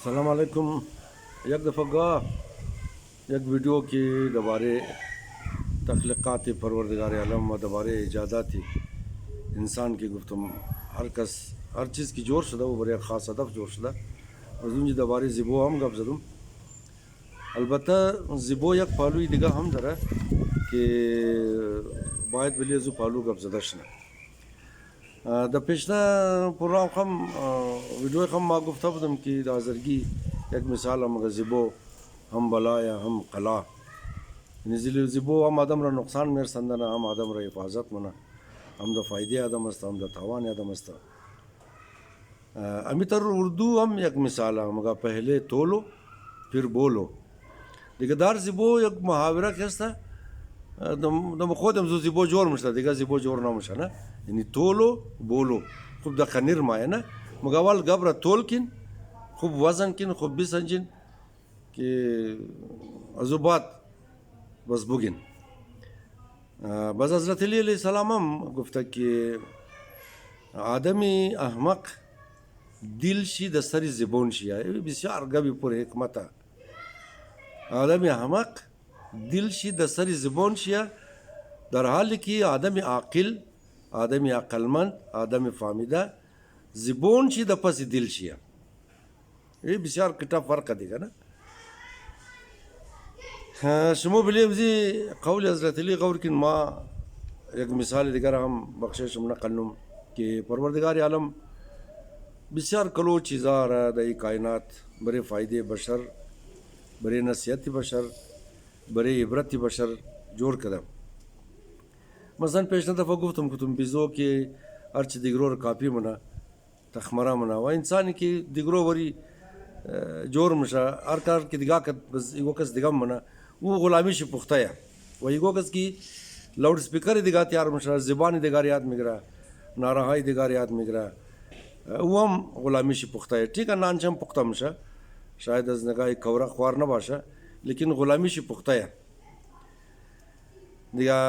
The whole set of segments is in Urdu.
السلام علیکم. یک دفعه گاه یک ویڈیو کی درباره تخلیقات پروردگار عالم و درباره ایجادات انسان کی گفتم. هر کس هر چیز کی جور شده و برای خاص هدف جور شده. از اونجا درباره زیبو هم گپ زدم. البته زیبو یک پالوی دیگه هم داره که باید بلی از او پالو گپ زده شنه. د پیشنه پروگرام هم ویدیو هم ما گفته بودم که د آزرگی یک مثال هم زیبو هم بلایا هم قلا. یعنی زیبو هم آدم را نقصان میرسندنه، هم آدم را حفاظت منه، هم د فایده آدم است، هم د تاوان آدم است. امیتر اردو هم یک مثال ہے مگا پہلے تولو پھر بولو. دیگه دار زیبو یک محاوره که است دم خودم زیبو جور میشه، دیگه زیبو جور نمیشه نه. یعنی تولو بولو خوب دقیقا نرمایه نه مگا اول گب را تول کن، خوب وزن کن، خوب بسنجین که از بعد بس بگین. بس حضرت علیه السلام هم گفته که آدمی احمق دل شی د سری زبون شی. بسیار گبی پر حکمته. آدمی احمق دل شی د سری زبون شی، در حالی که آدمی عاقل، آدمی عقلمند، آدمی فهمیده زبون شی د پس دل شی. این بسیار کتا فرق دیگه نه. شما بلیم زی قول حضرت علی غور کن. ما یک مثال دیگر هم بخششم نقل نم که پروردگار عالم بسیار کلو چیزا را در کائنات برای فائده بشر، برای نصیحت بشر، برای عبرت بشر جوړ کردم. مثلا پیشنه دفعه گفتم که تم بیزو که هرچی دیگرو را کاپی منه تخمره منه و انسانی که دیگرو وری جور میشه هر کار که دیگه کد بس ایگو کس دیگه منه او غلامیش پخته ہے و ایگو کس کی لاؤڈ سپیکر دیگه تیار میشه، زبانی دیگه یاد میگیره، ناراهای دیگه یاد میگیره، او هم غلامیش پخته ہے. ٹھیک ہے نانچم پخته میشه، شاید از نگاه کورا خوار نباشه لیکن غلامیش پخته ہے دیگه.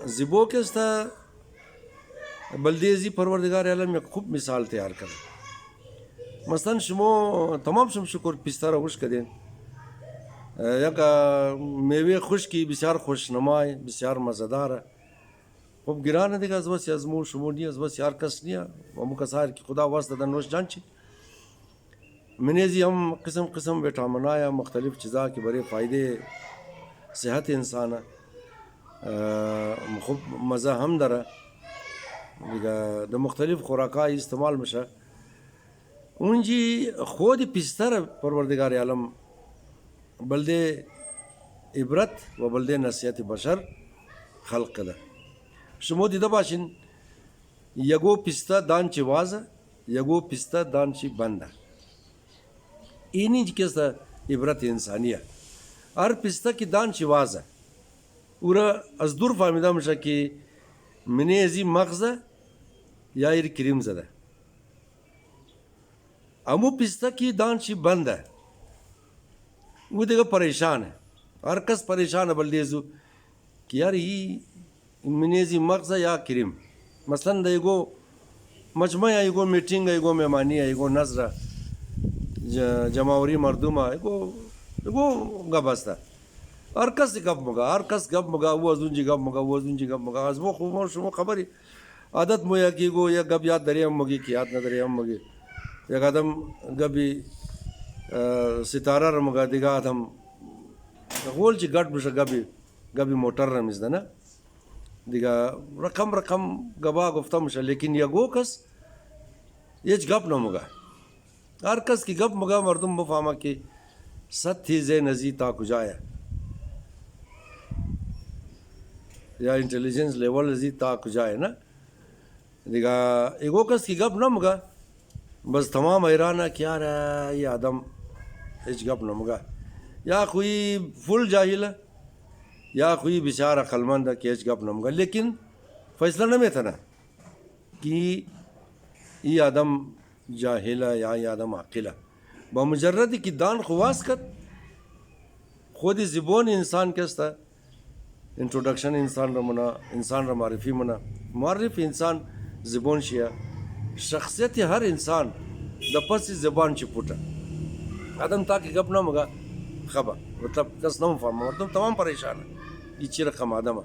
زیبو که است بلدیزی پروردگار عالم یک خوب مثال تیار کرد. مثلا شما تمام شم شکر پیستا را خوش کردین، یک میوه خشکی بسیار خوشنمای بسیار مزداره. خب گرانه دیگه از وسی از مو شما نی از وسی هر کس نیا و مو کسار که خدا واسطه دن نوش جان چی منیزی هم قسم قسم ویٹامنای مختلف چیزا که برای فایده صحت انسان خوب مزه هم داره دیگه. د مختلف خوراکای استعمال میشه. اونجی خود پیستر پروردگار عالم بلده عبرت و بلده نصیحت بشر خلق کرده. شما دیده باشین یگو پیستا دانچی وازه، یگو پیستا دانچی بنده. اینی که عبرت انسانیه. هر پیستا کی دانچی وازه او را از دور فهمیده میشه که منی ازی مغزه یا ایر کریم زده. امو پیستا کی دانچی بنده او دیگه پریشان ہے. هر کس پریشان ہے بلدیزو که یار ای منیزی مغزه یا کریم. مثلا دا ایگو مجمع ایگو میٹنگ ایگو مهمانی ایگو نظر جماوری مردم ایگو گپ است. هر کس گپ مگا، هر کس گپ مگا، او از اونجی گپ مگا، او از اونجی گپ مگا. از ما خوب شما خبری عادت مویا کی گو یا گپ یاد دریم مگی کی یاد نداریم مگی. یک آدم گبی ستاره را مگا دیگه آدم غول چی گٹ بشه گبی موتر را میزده نه دیگه. رقم گبا گفته میشه لیکن یگو کس هیچ گپ نمگا. هر کس کی گپ مگا مردم بفهمه که صد تیزه نزی تا کجایه یا انٹیلیجنس لیول نزی تا کجایه نه دیگه. ایگو کس کی گپ نمگا بس تمام حیرانه که یار یہ آدم هیچ گپ نمگا. یا کوئی فل جاہل ہے یا کوئی بیچارہ عقلمند ہے کہ ہیچ گپ نمگا. لیکن فیصلہ نمی تھا نا کہ یہ آدم جاہل ہے یا یہ آدم عاقل ہے. بمجرد کی دان خواست کر خود زبون انسان کیستا انٹروڈکشن انسان را منا، انسان را معرفی منا. معرف انسان زبون شیا. شخصیت ہر انسان د پس زبان چی پوٹا آدم تاکہ گپ نہ مگا خبر مطلب کس نہ فهم مردم تمام پریشان یہ چی رقم آدم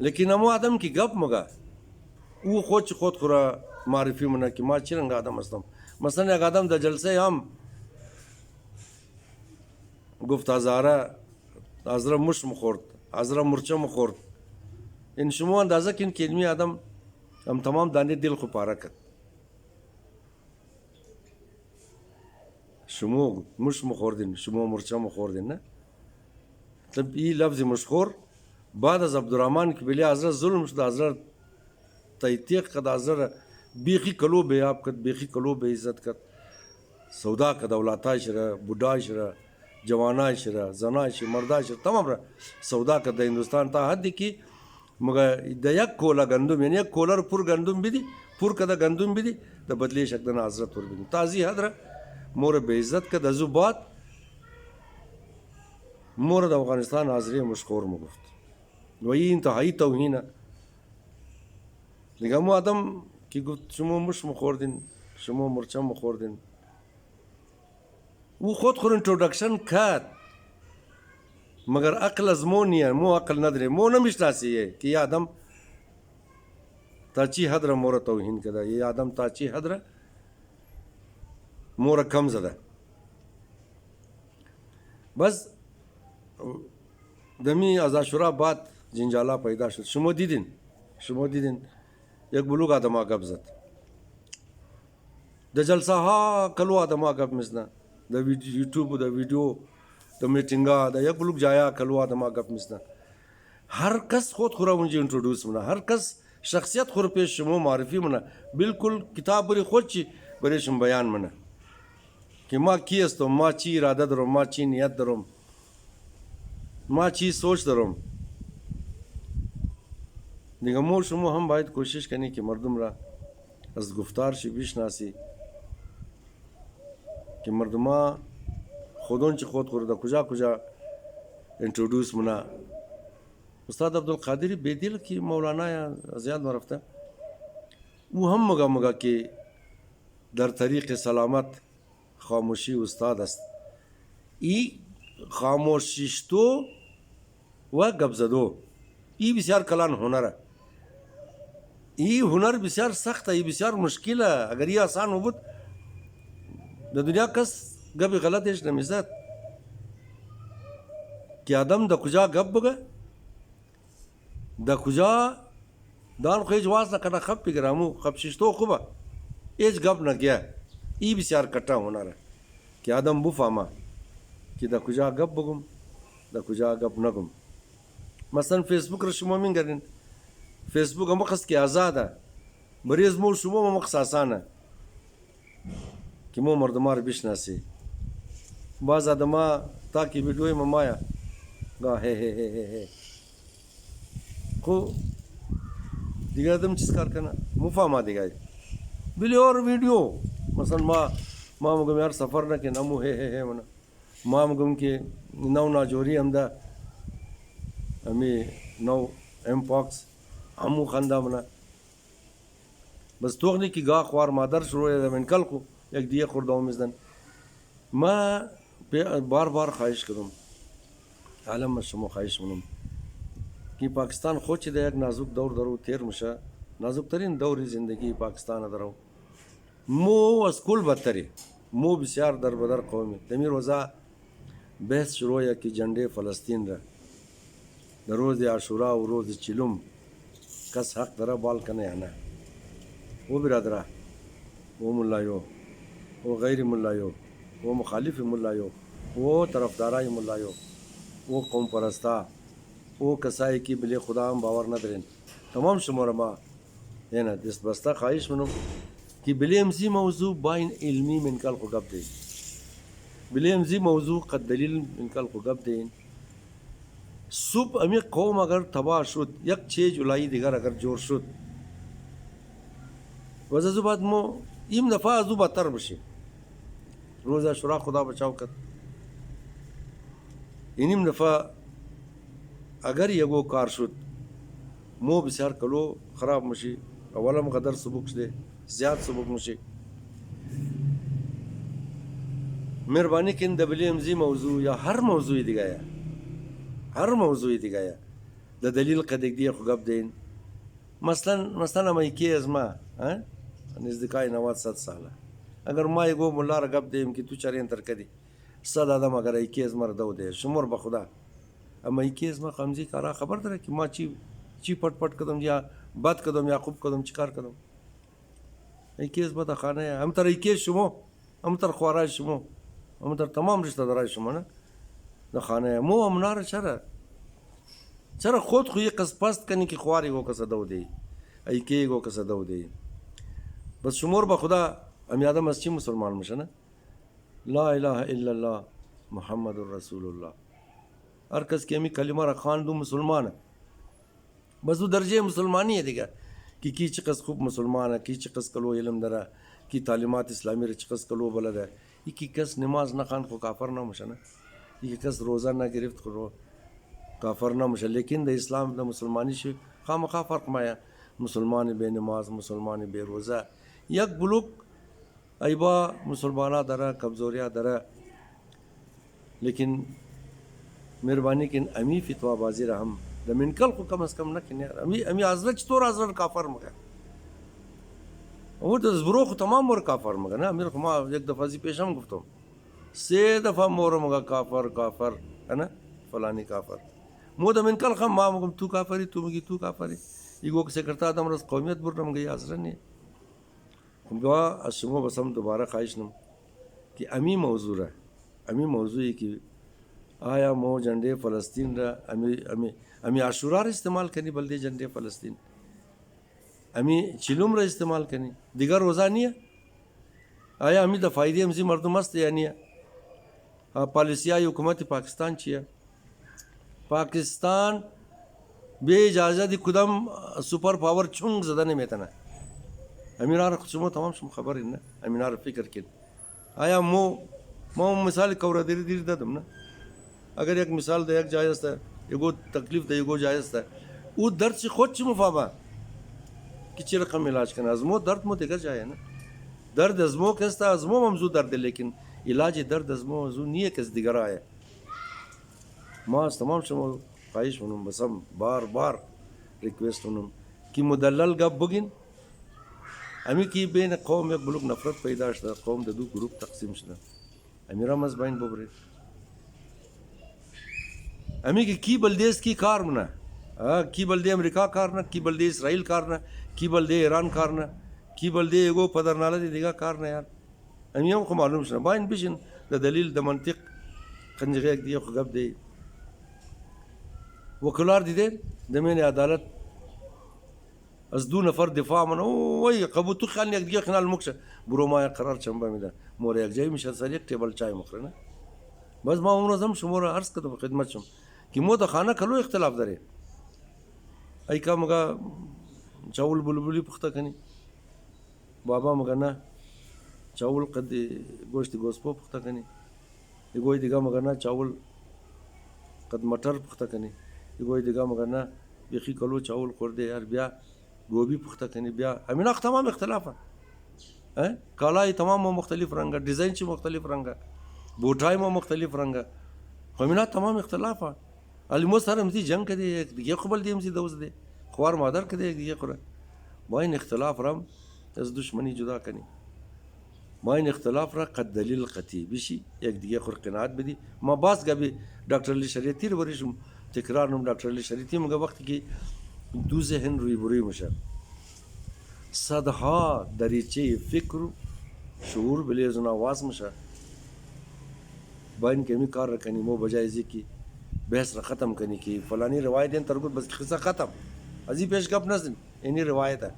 لیکن ہمو آدم کی گپ مگا وہ خود خورا معرفی منا کہ ما چی رنگ آدم استم مثلا ایک آدم دا جلسے ہم گفت ازارہ ازرہ مش مخورد ازرہ مرچہ مخورد ان شمو اندازہ کن کلمی آدم ہم تمام دانے دل کو پارا کر شمو مش مخوردن شمو مرچہ مخوردن نا طب یہ لفظ مشخور بعد از عبدالرحمن کی بلی حضرت ظلم شد حضرت تیتیق قد حضرت بیخی کلو بے آپ کد بیخی کلو بے عزت کد سودا کد اولاتای شرا بڈای شرا جوانای شرا زنای شرا مردای شرا تمام را سودا کد دا ہندوستان تا حد کی مگر دا یک کولا گندم یعنی یک کولر پر گندم بھی دی پر کدا گندم بھی دی دا بدلی شکدن حضرت پر بھی دی تازی حد را مور بے عزت کد ازو بات مور دا افغانستان حاضری مشخور مگفت وہی انتہائی توہین ہے لیکن آدم کی گفت شمو مش مخوردن شمو مرچہ مخوردن وہ خود انٹروڈکشن کھات مگر عقل از مو نہیں ہے مو عقل ندرے مو نمشناسی ہے کہ یہ آدم تاچی حدر مورا توہین کدا یہ آدم تاچی حدر مورا کم زدہ بس دمی ازاشورا بات جنجالا پیدا شد شمو دیدن یک بلوگ آدم آگب زد دا جلسہ ہا کلو آدم آگب مسنا دا یوٹیوب دا ویڈیو دا میٹنگا دا یک بلوگ جایا کلو آدم آگب مسنا ہر کس خود خورا منجی انٹروڈیوس منا ہر کس شخصیت خور پیش شمو معرفی منا بالکل کتاب بری خود چی بری شم بیان منا کہ ما کی استو ما چی ارادہ دروم ما چی نیت دروم ما چی سوچ دروم دیگه مول شما هم باید کوشش کنی که مردم را از گفتار شی بشناسی که مردم ها خودون چی خود خورده کجا انٹروڈیوس منا استاد عبدالقادری بیدل کی مولانا یا زیاد مرفته او هم مگا که در طریق سلامت خاموشی استاد است ای خاموشیشتو و گبزدو ای بسیار کلان هنره ای هنر بسیار سخت ہے یہ بسیار مشکل ہے اگر یہ آسان ہو بود دا دنیا کس گب غلط ہے نمیزد کہ آدم دا کجا گب بگا دا کجا دان خوی جواز نکنا خب پی گرامو خب ششتو خوبا ایج گب نہ گیا ای بسیار کٹا ہونا رہا کہ آدم بو فاما کہ دا کجا گب بگم دا کجا گب نگم مثلا فیس بک را شما من گرین فیس بک مقصد کی آزاد ہے بریز مول شما مقصد آسان ہے کہ مو مردمار بشناسی بعض آدما تاکی ویڈیوی ممایا گا ہے کو دیگر آدم چیز کار کرنا مفاہمہ دیگا بلی اور ویڈیو مثلا ما مگم یار سفر نہ کہ نمو ہے منا ما مگم کہ نو ناجوری ہمدا ہمیں نو ایم پاکس ہمو خندہ منا بس توغنی کی گاہ خوار مادر شروع ہے من کل کو یک دیئے خورداؤں مزدن میں بار خواہش کروں عالم میں شمو خواہش منم کہ پاکستان خوچ دے یک نازک دور درو تیر مشا نازک ترین دوری زندگی پاکستان درو مو اسکول بدتری مو بسیار در بدر قومی تمیر وزا بحث شروع ہے کہ جنڈے فلسطین رہ در روز عاشورا و روز چلم کس حق درہ بال کنے آنا وہ برادرہ وہ ملایو وہ غیر ملایو وہ مخالف ملایو وہ طرفدارائی ملایو وہ قوم پرستا وہ کسائی کی بلے خدا ہم باور نہ درین تمام شمورما ہے نا دست بستہ خواہش منو کہ بلے امزی موضوع بائن علمی من کل کو گب دین بلے امزی موضوع قد دلیل من کل کو گب دین صبح امی قوم اگر تباہ شد یک 6 جولائی دیگر اگر جور شد وزازو بعد مو ایم دفعہ ازو باتر بشی روزہ شورا خدا بچاو کت اینیم دفعہ اگر یگو کار شد مو بسیار کلو خراب مشی اولم قدر سبک شده زیاد سبک مشی مهرباني کن د بلی امزی موضوع یا هر موضوعی دیگه هر موضوعی دیگه د دلیل قدک دیگه خو گپ دین مثلا امریکی از ما نزدیکای 90 ساله اگر ما یگو ملا را گپ دیم که تو چرین تر کدی 100 آدم اگر ایکی از ما را دو ده شمار بخدا اما ایکی از ما خمزی کارا خبر داره که ما چی پٹ پٹ کدم یا بد کدم یا خوب کدم چی کار کدم ایکی از ما تا خانه هم تر ایکی شما هم تر خوارای شما هم تر تمام رشته دارای شما نه دا خانه مو امنار چرا خود خوی قصد پست کنی که خواری گو کسا دو دی ایکی گو کسا دو دی بس شمار بخدا ام یادم از چی مسلمان میشه نه لا الہ الا اللہ محمد الرسول اللہ ہر کس کی امی کلمہ را خان دو مسلمان ہے بس وہ درجے مسلمانی ہے دیگا کہ کی چقس خوب مسلمان ہے کی چقس کلو علم درہ کی تعلیمات اسلامی را چقس کلو بلد ہے یہ کی کس نماز نہ خان کو کافر نہ مشہ نا یہ کس روزہ نہ گرفت کو کافر نہ مشہ لیکن دا اسلام دا مسلمانی شو خام خواہ فرق مایا مسلمان بے نماز مسلمان بے روزہ یک بلوک ایبا مسلمانہ درہ کمزوریہ درہ لیکن مہربانی کن امی فتوہ بازی رحم دا منکل کو کم از کم نہ کن یار امی حضرت چطور حضرت کافر مگا وہ تو زبرو کو تمام مور کافر مگا نا امیر خما ایک دفعہ زی پیشم گفتم 3 دفعہ مور مگا کافر کافر ہے نا فلانی کافر مو دا منکل خم ما مگم تو کافری تو مگی تو کافری یہ گو کسے کرتا دا مرز قومیت برنم گئی حضرت نہیں دعا اشمو بسم دوبارہ خواہش نم کہ امی موضوع ہے امی موضوع ہے کہ آیا مو جنڈے فلسطین را امی عاشورہ را استعمال کنی بلدے جنڈے فلسطین امی چلوم را استعمال کنی دیگر روزہ نہیں ہے آیا امی دا فائدے ہمزی مردم است یا نہیں ہے پالیسیائی حکومت پاکستان چی ہے پاکستان بے اجازت کدام سپر پاور چونگ زدنے میں تنا امینار شما تمام شما خبر ہے نا امینار فکر کن آیا مو مثال کورا دیر دیر دادم نا اگر یک مثال دا یک جائز تا یکو تکلیف دا یکو جائز تا او درد سے خود چی مفابا کہ چی رقم علاج کرنا ازمو درد مو دیگر جائے نا درد ازمو کستا ازمو ممزو درد لیکن علاج درد ازمو ممزو نہیں ہے کس دیگر آئے ما از تمام شما خواہش منم بسم بار بار ریکویسٹ منم کہ مدلل گب بگن امی کی بین قوم یک بلوک نفرت پیدا شده قوم دو گروپ تقسیم شده امی را مزبین ببرید امی کی بلدیس کی کار منا کی بلدے امریکہ کارنا کی بلدے اسرائیل کارنا کی بلدے ایران کارنا کی بلدے ایگو پدرنالا دی دیگا کارنا یار امی هم خو معلوم شده باین بیشن دا دلیل دا منطق کنجغه یک دیگه خو گب دی وکلار دیده دمین عدالت از 2 نفر دفاع من وای قبول تو خیال یک دیگه خنال مکشه برو ما قرار چنبا میده مور یک جای میشه سر یک ټیبل چای مخره نه بس ما عمر زم شما را عرض کردم خدمت شم که مو د خانه کلو اختلاف داره ای کا مگا چاول بلبلی پخته کنی بابا مگا نه چاول قد گوشت گوسپو پخته کنی یگوی دیگه مگا نه چاول قد مٹر پخته کنی یگوی دیگه مگا نه بیخی کلو چاول خورده یار بیا گوبھی پختہ کنی بیا امیناق تمام اختلاف ہے کالائی تمام مختلف رنگا ڈیزائن چی مختلف رنگا بوٹائی مختلف رنگا امیناق تمام اختلاف ہے علمو سر ہمزی جنگ کدے ایک دیگه قبل دی ہمزی دوز دے خوار مادر کدے ایک دیگه قرآن باین اختلاف رم از دشمنی جدا کنی باین اختلاف را قد دلیل قطعی بشی ایک دیگه خور قناعت بدی ما باز گبی ڈاکٹر علی شریعتی رو بریشم تکرار نم ڈاکٹر علی شریعتی مگا وقت کی دو ذهن روی بروی میشه صدها دریچه فکر شعور بلیزون آواز میشه با این کمی کار رکنی مو بجای ازی کی بحث را ختم کنی کی فلانی روایت این ترگود بس قصه ختم ازی پیش گپ نزن اینی روایت ہے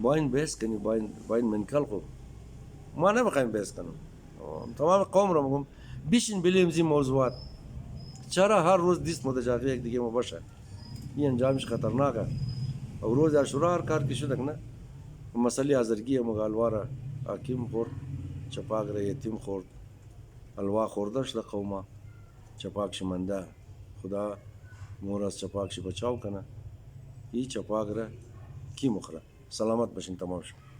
با این بحث کنی با این منکل خو ما نمیخوایم بحث کنم تمام قوم را مگم بیشین بلیم زی موضوعات چرا هر روز دیست متجاقی یک دیگه مباشه یہ انجامش خطرناک ہے اور روز عاشورہ ہر کار کی شدک نا مسئلہ حضرگی ہے مغالوارا حاکم خورد چپاک رہ یتیم خورد الوا خوردش دا قوما چپاک شمندہ خدا مورس چپاک شی بچاو کنا یہ چپاک رہ کی مخرہ سلامت بشن تمام شو